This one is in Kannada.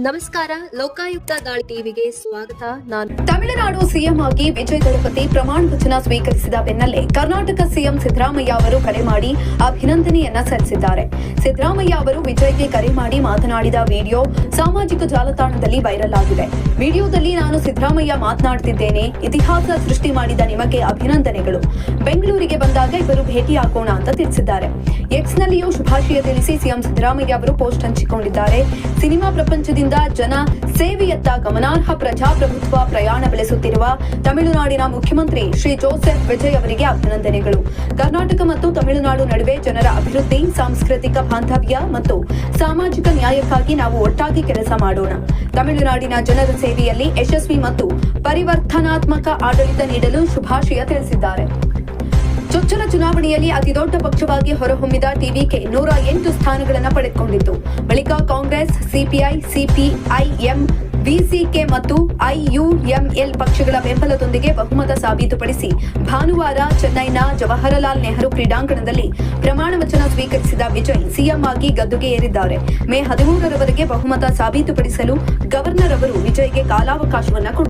ನಮಸ್ಕಾರ, ಲೋಕಾಯುಕ್ತ ದಾಳಿ ಟಿವಿಗೆ ಸ್ವಾಗತ. ನಾನು ತಮಿಳುನಾಡು ಸಿಎಂ ಆಗಿ ವಿಜಯ್ ದಳಪತಿ ಪ್ರಮಾಣ ವಚನ ಸ್ವೀಕರಿಸಿದ ಬೆನ್ನಲ್ಲೇ ಕರ್ನಾಟಕ ಸಿಎಂ ಸಿದ್ದರಾಮಯ್ಯ ಅವರು ಕರೆ ಮಾಡಿ ಅಭಿನಂದನೆಯನ್ನ ಸಲ್ಲಿಸಿದ್ದಾರೆ. ಸಿದ್ದರಾಮಯ್ಯ ಅವರು ವಿಜಯ್ಗೆ ಕರೆ ಮಾಡಿ ಮಾತನಾಡಿದ ವಿಡಿಯೋ ಸಾಮಾಜಿಕ ಜಾಲತಾಣದಲ್ಲಿ ವೈರಲ್ ಆಗಿದೆ. ವಿಡಿಯೋದಲ್ಲಿ ನಾನು ಸಿದ್ದರಾಮಯ್ಯ ಮಾತನಾಡುತ್ತಿದ್ದೇನೆ, ಇತಿಹಾಸ ಸೃಷ್ಟಿ ಮಾಡಿದ ನಿಮಗೆ ಅಭಿನಂದನೆಗಳು. ಬೆಂಗಳೂರಿಗೆ ಬಂದಾಗ ಇಬ್ಬರು ಭೇಟಿಯಾಗೋಣ ಅಂತ ತಿಳಿಸಿದ್ದಾರೆ. ಎಕ್ಸ್ನಲ್ಲಿಯೂ ಶುಭಾಶಯ ತಿಳಿಸಿ ಸಿಎಂ ಸಿದ್ದರಾಮಯ್ಯ ಅವರು ಪೋಸ್ಟ್ ಹಂಚಿಕೊಂಡಿದ್ದಾರೆ. ಸಿನಿಮಾ ಪ್ರಪಂಚದಿಂದ ಜನ ಸೇವೆಯತ್ತ ಗಮನಾರ್ಹ ಪ್ರಜಾಪ್ರಭುತ್ವ ಪ್ರಯಾಣ ಬೆಳೆಸುತ್ತಿರುವ ತಮಿಳುನಾಡಿನ ಮುಖ್ಯಮಂತ್ರಿ ಶ್ರೀ ಜೋಸೆಫ್ ವಿಜಯ್ ಅವರಿಗೆ ಅಭಿನಂದನೆಗಳು. ಕರ್ನಾಟಕ ಮತ್ತು ತಮಿಳುನಾಡು ನಡುವೆ ಜನರ ಅಭಿವೃದ್ಧಿ, ಸಾಂಸ್ಕೃತಿಕ ಬಾಂಧವ್ಯ ಮತ್ತು ಸಾಮಾಜಿಕ ನ್ಯಾಯಕ್ಕಾಗಿ ನಾವು ಒಟ್ಟಾಗಿ ಕೆಲಸ ಮಾಡೋಣ. ತಮಿಳುನಾಡಿನ ಜನರ ಸೇವೆಯಲ್ಲಿ ಯಶಸ್ವಿ ಮತ್ತು ಪರಿವರ್ತನಾತ್ಮಕ ಆಡಳಿತ ನೀಡಲು ಶುಭಾಶಯ ತಿಳಿಸಿದ್ದಾರೆ. ಚೊಚ್ಚಲ ಚುನಾವಣೆಯಲ್ಲಿ ಅತಿದೊಡ್ಡ ಪಕ್ಷವಾಗಿ ಹೊರಹೊಮ್ಮಿದ ಟಿವಿಕೆ 108 ಸ್ಥಾನಗಳನ್ನು ಪಡೆದುಕೊಂಡಿತ್ತು. ಬಳಿಕ ಕಾಂಗ್ರೆಸ್, ಸಿಪಿಐ, ಸಿಪಿಐಎಂ, ವಿಸಿಕೆ ಮತ್ತು ಐಯುಎಂಎಲ್ ಪಕ್ಷಗಳ ಬೆಂಬಲದೊಂದಿಗೆ ಬಹುಮತ ಸಾಬೀತುಪಡಿಸಿ ಭಾನುವಾರ ಚೆನ್ನೈನ ಜವಾಹರಲಾಲ್ ನೆಹರು ಕ್ರೀಡಾಂಗಣದಲ್ಲಿ ಪ್ರಮಾಣ ವಚನ ಸ್ವೀಕರಿಸಿದ ವಿಜಯ್ ಸಿಎಂ ಆಗಿ ಗದ್ದುಗೆ ಏರಿದ್ದಾರೆ. ಮೇ 13ರವರೆಗೆ ಬಹುಮತ ಸಾಬೀತುಪಡಿಸಲು ಗವರ್ನರ್ ಅವರು ವಿಜಯ್ಗೆ ಕಾಲಾವಕಾಶವನ್ನು ಕೊಟ್ಟಿದ್ದಾರೆ.